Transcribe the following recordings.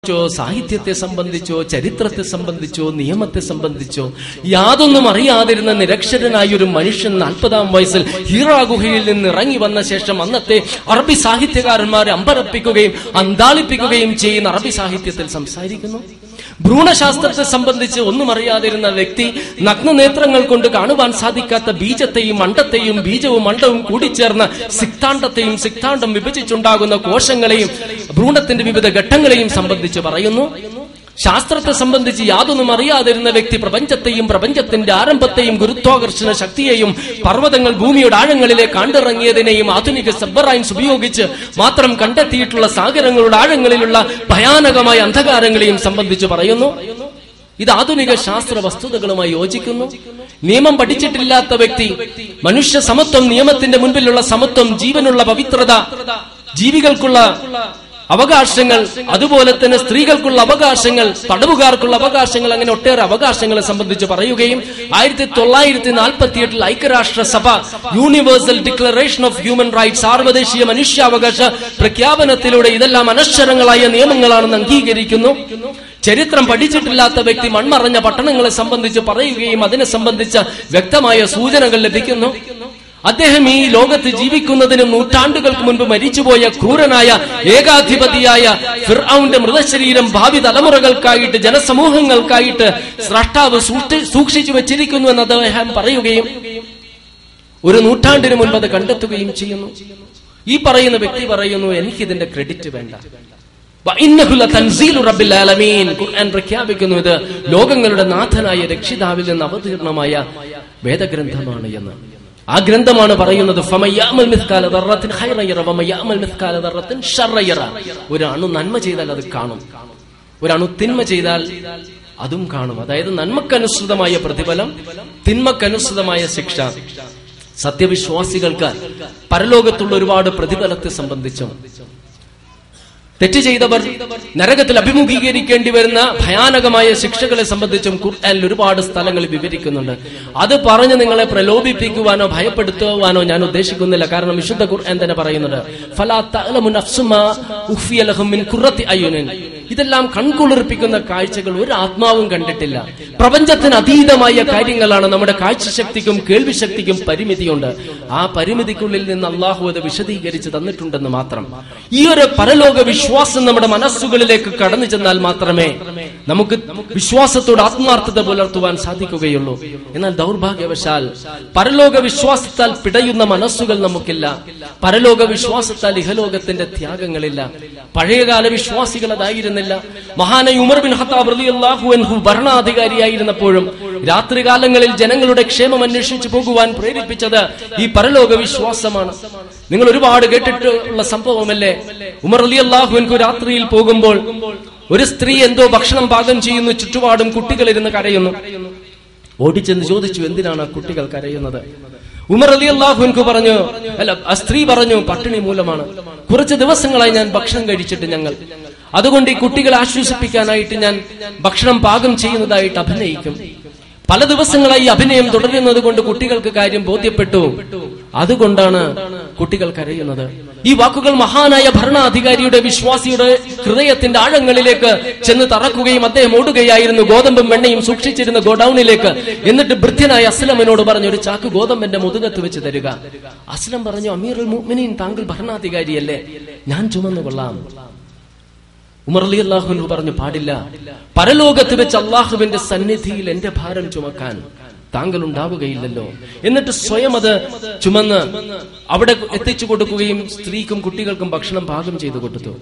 സാഹിത്യത്തെ സംബന്ധിച്ചോ ചരിത്രത്തെ സംബന്ധിച്ചോ നിയമത്തെ സംബന്ധിച്ചോ യാതൊന്നും അറിയാതിരുന്ന നിരക്ഷരനായ ഒരു മനുഷ്യൻ 40-ാം വയസ്സിൽ ഹീറാ ഗുഹയിൽ നിന്ന് ഇറങ്ങി വന്ന ശേഷം അന്നത്തെ അറബി സാഹിത്യകാരന്മാരെ അമ്പരപ്പിക്കുകയും അന്താളിപ്പിക്കുകയും ചെയ്യുന്ന അറബി സാഹിത്യത്തിൽ സംസാരിക്കുന്നു. ഭ്രൂണശാസ്ത്രത്തെ സംബന്ധിച്ച് ഒന്നും അറിയാതിരുന്ന വ്യക്തി നഗ്നനേത്രങ്ങൾ കൊണ്ട് കാണുവാൻ സാധിക്കാത്ത ബീജത്തെയും അണ്ടത്തെയും ബീജവും അണ്ടവും കൂടിച്ചേർന്ന സിക്താണ്ഡത്തെയും സിക്താണ്ഡം വിഭജിച്ചുണ്ടാകുന്ന കോശങ്ങളെയും ഭ്രൂണത്തിന്റെ വിവിധ ഘട്ടങ്ങളെയും സംബന്ധിച്ച് പറയുന്നു. ശാസ്ത്രത്തെ സംബന്ധിച്ച് യാതൊന്നും അറിയാതിരുന്ന വ്യക്തി പ്രപഞ്ചത്തെയും പ്രപഞ്ചത്തിന്റെ ആരംഭത്തെയും ഗുരുത്വാകർഷണ ശക്തിയെയും പർവ്വതങ്ങൾ ഭൂമിയുടെ ആഴങ്ങളിലേക്ക് കണ്ടിറങ്ങിയതിനെയും ആധുനിക സബ്മറൈൻസ് ഉപയോഗിച്ച് മാത്രം കണ്ടെത്തിയിട്ടുള്ള സാഗരങ്ങളുടെ ആഴങ്ങളിലുള്ള ഭയാനകമായ അന്ധകാരങ്ങളെയും സംബന്ധിച്ച് പറയുന്നു. ഇത് ആധുനിക ശാസ്ത്ര വസ്തുതകളുമായി യോജിക്കുന്നു. നിയമം പഠിച്ചിട്ടില്ലാത്ത വ്യക്തി മനുഷ്യ സമത്വം, നിയമത്തിന്റെ മുൻപിലുള്ള സമത്വം, ജീവനുള്ള പവിത്രത, ജീവികൾക്കുള്ള അവകാശങ്ങൾ, അതുപോലെ തന്നെ സ്ത്രീകൾക്കുള്ള അവകാശങ്ങൾ, തടവുകാർക്കുള്ള അവകാശങ്ങൾ, അങ്ങനെ ഒട്ടേറെ അവകാശങ്ങളെ സംബന്ധിച്ച് പറയുകയും 1948 ഐക്യരാഷ്ട്രസഭ universal declaration of human rights, സാർവദേശീയ മനുഷ്യാവകാശ പ്രഖ്യാപനത്തിലൂടെ ഇതെല്ലാം അനശ്വരങ്ങളായ നിയമങ്ങളാണെന്ന് അംഗീകരിക്കുന്നു. ചരിത്രം പഠിച്ചിട്ടില്ലാത്ത വ്യക്തി മൺമറഞ്ഞ പട്ടണങ്ങളെ സംബന്ധിച്ച് പറയുകയും അതിനെ സംബന്ധിച്ച വ്യക്തമായ സൂചനകൾ ലഭിക്കുന്നു. അദ്ദേഹം ഈ ലോകത്ത് ജീവിക്കുന്നതിന് നൂറ്റാണ്ടുകൾക്ക് മുൻപ് മരിച്ചുപോയ ക്രൂരനായ ഏകാധിപതിയായ ഫിർഔന്റെ മൃതശരീരം ഭാവി തലമുറകൾക്കായിട്ട്, ജനസമൂഹങ്ങൾക്കായിട്ട് സ്രഷ്ടാവ് സൂക്ഷിച്ചു വെച്ചിരിക്കുന്നു എന്ന് അദ്ദേഹം പറയുകയും 1 നൂറ്റാണ്ടിന് മുൻപ് അത് കണ്ടെത്തുകയും ചെയ്യുന്നു. ഈ പറയുന്ന വ്യക്തി പറയുന്നു, എനിക്കിതിന്റെ ക്രെഡിറ്റ് വേണ്ട. ഖുർആൻ പ്രഖ്യാപിക്കുന്നു, ഇത് ലോകങ്ങളുടെ നാഥനായ രക്ഷിതാവിൽ നിന്ന് അവതീർണമായ വേദഗ്രന്ഥമാണ് എന്ന്. ആ ഗ്രന്ഥമാണ് പറയുന്നത്, ഒരു അണു നന്മ ചെയ്താൽ അത് കാണും, ഒരു അണു തിന്മ ചെയ്താൽ അതും കാണും. അതായത് നന്മക്കനുസൃതമായ പ്രതിഫലം, തിന്മക്കനുസൃതമായ ശിക്ഷ. സത്യവിശ്വാസികൾക്ക് പരലോകത്തുള്ള ഒരുപാട് പ്രതിഫലത്തെ സംബന്ധിച്ചും തെറ്റ് ചെയ്തവർ നരകത്തിൽ അഭിമുഖീകരിക്കേണ്ടി വരുന്ന ഭയാനകമായ ശിക്ഷകളെ സംബന്ധിച്ചും ഖുർആനിൽ ഒരുപാട് സ്ഥലങ്ങളിൽ വിവരിക്കുന്നുണ്ട്. അത് പറഞ്ഞ് നിങ്ങളെ പ്രലോഭിപ്പിക്കുവാനോ ഭയപ്പെടുത്തുവാനോ ഞാൻ ഉദ്ദേശിക്കുന്നില്ല. കാരണം വിശുദ്ധ ഖുർആൻ തന്നെ പറയുന്നുണ്ട്, ഫലാ തഅലമു നഫ്സും മാ ഉഖ്ഫിയ ലഹും മിൻ ഖുറത്തി അയ്യുനിൻ. ഇതെല്ലാം കൺകുളിർപ്പിക്കുന്ന കാഴ്ചകൾ ഒരു ആത്മാവും കണ്ടിട്ടില്ല. പ്രപഞ്ചത്തിന് അതീതമായ കാര്യങ്ങളാണ്. നമ്മുടെ കാഴ്ചശക്തിക്കും കേൾവിശക്തിക്കും പരിമിതിയുണ്ട്. ആ പരിമിതിക്കുള്ളിൽ നിന്ന് അള്ളാഹു അത് വിശദീകരിച്ച് തന്നിട്ടുണ്ടെന്ന് മാത്രം. ഈ ഒരു പരലോക വിശ്വാസം നമ്മുടെ മനസ്സുകളിലേക്ക് കടന്നു ചെന്നാൽ മാത്രമേ നമുക്ക് വിശ്വാസത്തോട് ആത്മാർത്ഥത പുലർത്തുവാൻ സാധിക്കുകയുള്ളൂ. എന്നാൽ ദൗർഭാഗ്യവശാൽ പരലോക വിശ്വാസത്താൽ പിടയുന്ന മനസ്സുകൾ നമുക്കില്ല. പരലോക വിശ്വാസത്താൽ ഇഹലോകത്തിന്റെ ത്യാഗങ്ങളില്ല. പഴയകാല വിശ്വാസികൾ അതായിരുന്നില്ല. മഹാനായ ഉമർ ബിൻ ഖത്താബ് റളിയല്ലാഹു അൻഹു ഭരണാധികാരിയായിരുന്നപ്പോഴും രാത്രികാലങ്ങളിൽ ജനങ്ങളുടെ ക്ഷേമം അന്വേഷിച്ചു പോകുവാൻ പ്രേരിപ്പിച്ചത് ഈ പരലോക വിശ്വാസമാണ്. നിങ്ങൾ ഒരുപാട് കേട്ടിട്ടുള്ള സംഭവമല്ലേ, ഉമർ റളിയല്ലാഹു അൻഹു രാത്രിയിൽ പോകുമ്പോൾ ഒരു സ്ത്രീ എന്തോ ഭക്ഷണം പാകം ചെയ്യുന്നു, ചുറ്റുപാടും കുട്ടികളിരുന്ന് കരയുന്നു. ഓടിച്ചെന്ന് ചോദിച്ചു, എന്തിനാണ് ആ കുട്ടികൾ കരയുന്നത്? ഉമർ റളിയല്ലാഹു അൻഹു പറഞ്ഞു, അല്ല, ആ സ്ത്രീ പറഞ്ഞു, പട്ടിണി മൂലമാണ്. കുറച്ച് ദിവസങ്ങളായി ഞാൻ ഭക്ഷണം കഴിച്ചിട്ട് അതുകൊണ്ട് ഈ കുട്ടികളെ ആശ്വസിപ്പിക്കാനായിട്ട് ഞാൻ ഭക്ഷണം പാകം ചെയ്യുന്നതായിട്ട് അഭിനയിക്കും. പല ദിവസങ്ങളായി അഭിനയം തുടരുന്നത് കൊണ്ട് കുട്ടികൾക്ക് കാര്യം ബോധ്യപ്പെട്ടു. അതുകൊണ്ടാണ് കുട്ടികൾ കരയുന്നത്. ഈ വാക്കുകൾ മഹാനായ ഭരണാധികാരിയുടെ, വിശ്വാസിയുടെ ഹൃദയത്തിന്റെ ആഴങ്ങളിലേക്ക് ചെന്ന് തറക്കുകയും അദ്ദേഹം ഓടുകയായിരുന്നു ഗോതമ്പും വെണ്ണയും സൂക്ഷിച്ചിരുന്ന ഗോഡൌണിലേക്ക്. എന്നിട്ട് ഭൃത്യനായ അസ്ലമിനോട് പറഞ്ഞു, ഒരു ചാക്ക് ഗോതമ്പന്റെ മുതുകത്ത് വെച്ച് തരിക. അസ്ലം പറഞ്ഞു, അമീറുൽ മുഅ്മിനീൻ, താങ്കൾ ഭരണാധികാരിയല്ലേ, ഞാൻ ചുമന്നു കൊള്ളാം. ഉമർ റളിയല്ലാഹു അൻഹു പറഞ്ഞു, പാടില്ല. പരലോകത്ത് വെച്ച് അള്ളാഹുവിന്റെ സന്നിധിയിൽ എന്റെ ഭാരം ചുമക്കാൻ താങ്കൾ ഉണ്ടാവുകയില്ലല്ലോ. എന്നിട്ട് സ്വയം അത് ചുമന്ന് അവിടെ എത്തിച്ചു കൊടുക്കുകയും സ്ത്രീക്കും കുട്ടികൾക്കും ഭക്ഷണം പാകം ചെയ്തു കൊടുത്തു.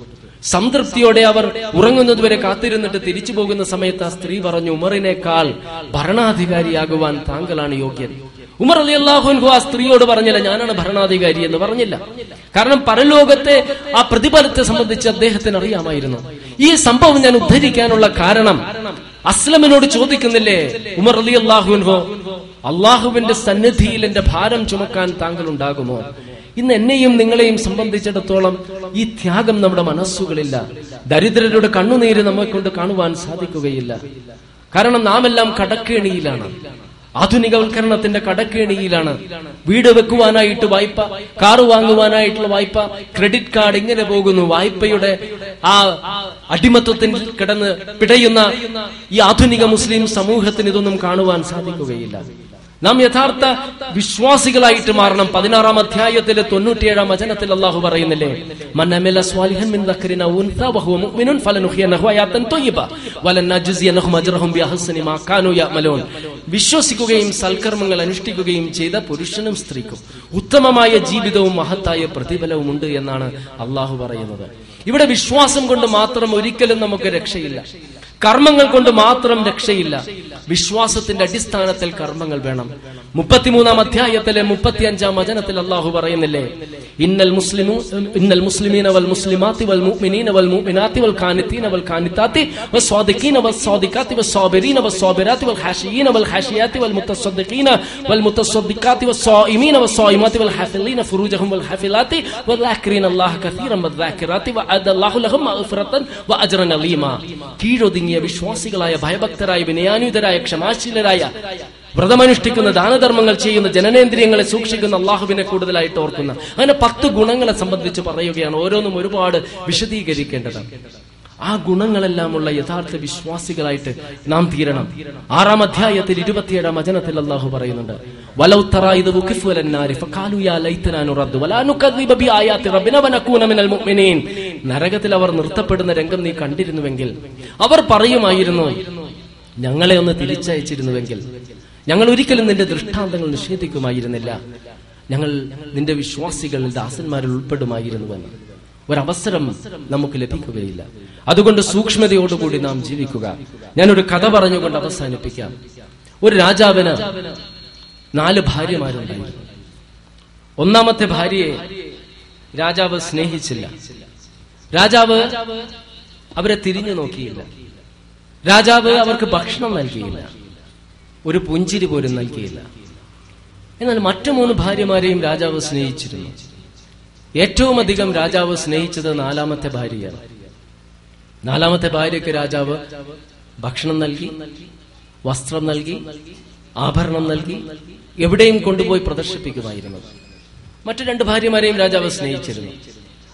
സംതൃപ്തിയോടെ അവർ ഉറങ്ങുന്നതുവരെ കാത്തിരുന്നിട്ട് തിരിച്ചു പോകുന്ന സമയത്ത് ആ സ്ത്രീ പറഞ്ഞു, ഉമറിനേക്കാൾ ഭരണാധികാരിയാകുവാൻ താങ്കളാണ് യോഗ്യൻ. ഉമർ റളിയല്ലാഹു അൻഹു ആ സ്ത്രീയോട് പറഞ്ഞില്ല, ഞാനാണ് ഭരണാധികാരി എന്ന് പറഞ്ഞില്ല. കാരണം പരലോകത്തെ ആ പ്രതിഫലത്തെ സംബന്ധിച്ച് അദ്ദേഹത്തിന് അറിയാമായിരുന്നു. ഈ സംഭവം ഞാൻ ഉദ്ധരിക്കാനുള്ള കാരണം, അസ്ലമിനോട് ചോദിക്കുന്നില്ലേ ഉമർ റളിയല്ലാഹു അൻഹു, അള്ളാഹുവിന്റെ സന്നിധിയിൽ എന്റെ ഭാരം ചുമക്കാൻ താങ്കൾ ഉണ്ടാകുമോ? ഇന്ന് എന്നെയും നിങ്ങളെയും സംബന്ധിച്ചിടത്തോളം ഈ ത്യാഗം നമ്മുടെ മനസ്സുകളില്ല. ദരിദ്രരുടെ കണ്ണുനീര് നമ്മെ കൊണ്ട് കാണുവാൻ സാധിക്കുകയില്ല. കാരണം നാം എല്ലാം കടക്കേണിയിലാണ്. ആധുനികവൽക്കരണത്തിന്റെ കടക്കേണിയിലാണ്. വീട് വെക്കുവാനായിട്ട് വായ്പ, കാറ് വാങ്ങുവാനായിട്ടുള്ള വായ്പ, ക്രെഡിറ്റ് കാർഡ്, ഇങ്ങനെ പോകുന്നു. വായ്പയുടെ ആ അടിമത്വത്തിൽ കിടന്ന് പിടയുന്ന ഈ ആധുനിക മുസ്ലിം സമൂഹത്തിന് ഇതൊന്നും കാണുവാൻ സാധിക്കുകയില്ല. നാം യഥാർത്ഥ വിശ്വാസികളായിട്ട് മാറണം. 16-ാം അധ്യായത്തിലെ 97-ാം വചനത്തിൽ അല്ലാഹു പറയുന്നില്ലേ, മൻ അമില സ്വാലിഹൻ മിൻ ദക്കരിൻ ഔ ഉൻസ വഹുവ മുഅ്മിനുൻ ഫലനുഹ്യിയനഹു ഹയാതൻ ത്വയ്യിബ വലനജ്സിയനഹും അജ്റഹും ബിഅഹ്സനി മാ കാനൂ യഅമലൂൻ. വിശ്വസിക്കുകയും സൽക്കർമ്മങ്ങൾ അനുഷ്ഠിക്കുകയും ചെയ്ത പുരുഷനും സ്ത്രീക്കും ഉത്തമമായ ജീവിതവും മഹത്തായ പ്രതിഫലവും ഉണ്ട് എന്നാണ് അല്ലാഹു പറയുന്നത്. ഇവിടെ വിശ്വാസം കൊണ്ട് മാത്രം ഒരിക്കലും നമുക്ക് രക്ഷയില്ല. കർമ്മങ്ങൾ കൊണ്ട് മാത്രം രക്ഷയില്ല. വിശ്വാസത്തിന്റെ അടിസ്ഥാനത്തിൽ കർമ്മങ്ങൾ വേണം. 33-ാം അധ്യായത്തിലെ 35-ാം വചനത്തിൽ അല്ലാഹു പറയുന്നില്ലേ, ഇന്നൽ മുസ്ലിമീന വൽ മുസ്ലിമാത്തി വൽ മുഅ്മിനീന വൽ മുഅ്മിനാത്തി വൽ ഖാനിതീന വൽ ഖാനിതാത്തി വസ്സാദിഖീന വസ്സാദിഖാത്തി വസ്സാബിരീന വസ്സാബിറാത്തി വൽ ഹാശിയീന വൽ ഹാശിയാത്തി വൽ മുത്തസ്സദ്ദിഖീന വൽ മുത്തസ്സദ്ദിഖാത്തി വസ്സായിമീന വസ്സായിമാത്തി വൽ ഹാഫിളീന ഫുറൂജഹും വൽ ഹാഫിലാത്തി വദാക്കിരീന അല്ലാഹ കസീറൻ വദാക്കിറാത്തി വഅദല്ലാഹു ലഹും മഗ്ഫിറതൻ വഅജ്റൻ അലീമാ. കീഴൊതുങ്ങിയ വിശ്വാസികളായ, ഭയഭക്തരായ, വിനയാന്വിതരായ, ക്ഷമാശീലരായ, വ്രതമനുഷ്ഠിക്കുന്ന, ദാനധർമ്മങ്ങൾ ചെയ്യുന്ന, ജനനേന്ദ്രിയങ്ങളെ സൂക്ഷിക്കുന്ന, അള്ളാഹുവിനെ കൂടുതലായിട്ട് ഓർക്കുന്ന, അങ്ങനെ 10 ഗുണങ്ങളെ സംബന്ധിച്ച് പറയുകയാണ്. ഓരോന്നും ഒരുപാട് വിശദീകരിക്കേണ്ടതാണ്. ആ ഗുണങ്ങളെല്ലാമുള്ള യഥാർത്ഥ വിശ്വാസികളായിട്ട് നാം തീരണം. 6-ാം അധ്യായത്തിൽ 27-ാം വചനത്തിൽ അല്ലാഹു പറയുന്നുണ്ട്, വലൗ തറാ ഇദ് വുഖിഫു അലന്നാരി ഫഖാലു യാ ലൈതനാ നുറദ്ദു വലാ നുകദ്ദിബ ബിആയാതി റബ്ബിനാ വനകൂന മിനൽ മുഅ്മിനീൻ. നരകത്തിൽ അവർ നിർത്തപ്പെടുന്ന രംഗം നീ കണ്ടിരുന്നുവെങ്കിൽ അവർ പറയുമായിരുന്നു, ഞങ്ങളെ ഒന്ന് തിരിച്ചയച്ചിരുന്നുവെങ്കിൽ ഞങ്ങൾ ഒരിക്കലും നിന്റെ ദൃഷ്ടാന്തങ്ങൾ നിഷേധിക്കുമായിരുന്നില്ല, ഞങ്ങൾ നിന്റെ വിശ്വാസികളിൽ ദാസന്മാരിൽ ഉൾപ്പെടുമായിരുന്നുവെന്ന്. ഒരവസരം നമുക്ക് ലഭിക്കുകയില്ല. അതുകൊണ്ട് സൂക്ഷ്മതയോടുകൂടി നാം ജീവിക്കുക. ഞാനൊരു കഥ പറഞ്ഞുകൊണ്ട് അവസാനിപ്പിക്കാം. ഒരു രാജാവിന് 4 ഭാര്യമാരുണ്ടായിരുന്നു. 1-ാമത്തെ ഭാര്യയെ രാജാവ് സ്നേഹിച്ചില്ല. രാജാവ് അവരെ തിരിഞ്ഞു നോക്കിയില്ല. രാജാവ് അവർക്ക് ഭക്ഷണം നൽകിയില്ല, ഒരു പുഞ്ചിരി പോലും നൽകിയില്ല. എന്നാൽ മറ്റു 3 ഭാര്യമാരെയും രാജാവ് സ്നേഹിച്ചിരുന്നു. ഏറ്റവും അധികം രാജാവ് സ്നേഹിച്ചത് 4-ാമത്തെ ഭാര്യയാണ്. 4-ാമത്തെ ഭാര്യയ്ക്ക് രാജാവ് ഭക്ഷണം നൽകി, വസ്ത്രം നൽകി, ആഭരണം നൽകി, എവിടെയും കൊണ്ടുപോയി പ്രദർശിപ്പിക്കുമായിരുന്നു. മറ്റു 2 ഭാര്യമാരെയും രാജാവ് സ്നേഹിച്ചിരുന്നു.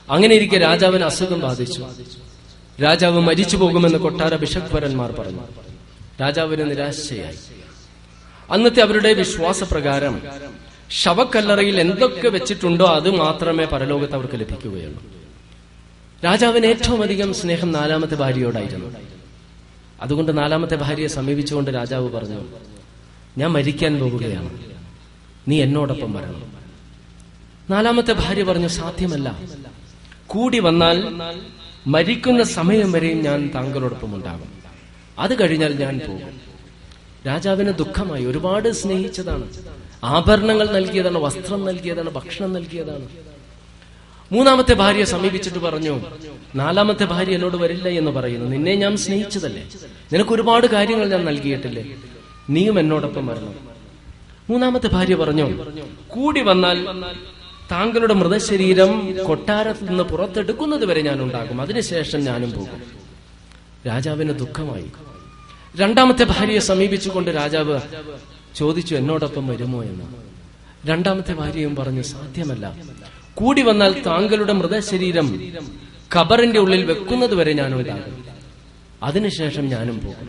അങ്ങനെ ഇരിക്കെ രാജാവിന് അസുഖം ബാധിച്ചു. രാജാവ് മരിച്ചു പോകുമെന്ന് കൊട്ടാര ബിഷപ്പ്വരന്മാർ പറഞ്ഞു. രാജാവിന് നിരാശയായി. അന്നത്തെ അവരുടെ വിശ്വാസപ്രകാരം ശവക്കല്ലറയിൽ എന്തൊക്കെ വെച്ചിട്ടുണ്ടോ അത് മാത്രമേ പരലോകത്ത് അവർക്ക് ലഭിക്കുകയുള്ളൂ. രാജാവിന് ഏറ്റവും അധികം സ്നേഹം 4-ാമത്തെ ഭാര്യയോടായിരുന്നു. അതുകൊണ്ട് 4-ാമത്തെ ഭാര്യയെ സമീപിച്ചുകൊണ്ട് രാജാവ് പറഞ്ഞു, ഞാൻ മരിക്കാൻ പോവുകയാണ്, നീ എന്നോടൊപ്പം വരണം. 4-ാമത്തെ ഭാര്യ പറഞ്ഞു, സാധ്യമല്ല, കൂടി വന്നാൽ മരിക്കുന്ന സമയം വരെയും ഞാൻ താങ്കളോടൊപ്പം ഉണ്ടാകും, അത് കഴിഞ്ഞാൽ ഞാൻ പോകും. രാജാവിന് ദുഃഖമായി. ഒരുപാട് സ്നേഹിച്ചതാണ്, ആഭരണങ്ങൾ നൽകിയതാണ്, വസ്ത്രം നൽകിയതാണ്, ഭക്ഷണം നൽകിയതാണ്. 3-ാമത്തെ ഭാര്യയെ സമീപിച്ചിട്ട് പറഞ്ഞു, 4-ാമത്തെ ഭാര്യ എന്നോട് വരില്ല എന്ന് പറയുന്നു, നിന്നെ ഞാൻ സ്നേഹിച്ചതല്ലേ, നിനക്ക് ഒരുപാട് കാര്യങ്ങൾ ഞാൻ നൽകിയിട്ടില്ലേ, നീയും എന്നോടൊപ്പം വരണം. 3-ാമത്തെ ഭാര്യ പറഞ്ഞു, കൂടി വന്നാൽ താങ്കളുടെ മൃതശരീരം കൊട്ടാരത്തിൽ നിന്ന് പുറത്തെടുക്കുന്നത് വരെ ഞാൻ ഉണ്ടാകും, അതിനുശേഷം ഞാനും പോകും. രാജാവിന് ദുഃഖമായി. 2-ാമത്തെ ഭാര്യയെ സമീപിച്ചുകൊണ്ട് രാജാവ് ചോദിച്ചു, എന്നോടൊപ്പം വരുമോ എന്ന്. 2-ാമത്തെ ഭാര്യയും പറഞ്ഞു, സാധ്യമല്ല, കൂടി വന്നാൽ താങ്കളുടെ മൃതശരീരം ഖബറിന്റെ ഉള്ളിൽ വെക്കുന്നത് വരെ ഞാനുണ്ടാകും, അതിനുശേഷം ഞാനും പോകും.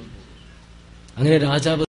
അങ്ങനെ രാജാവ്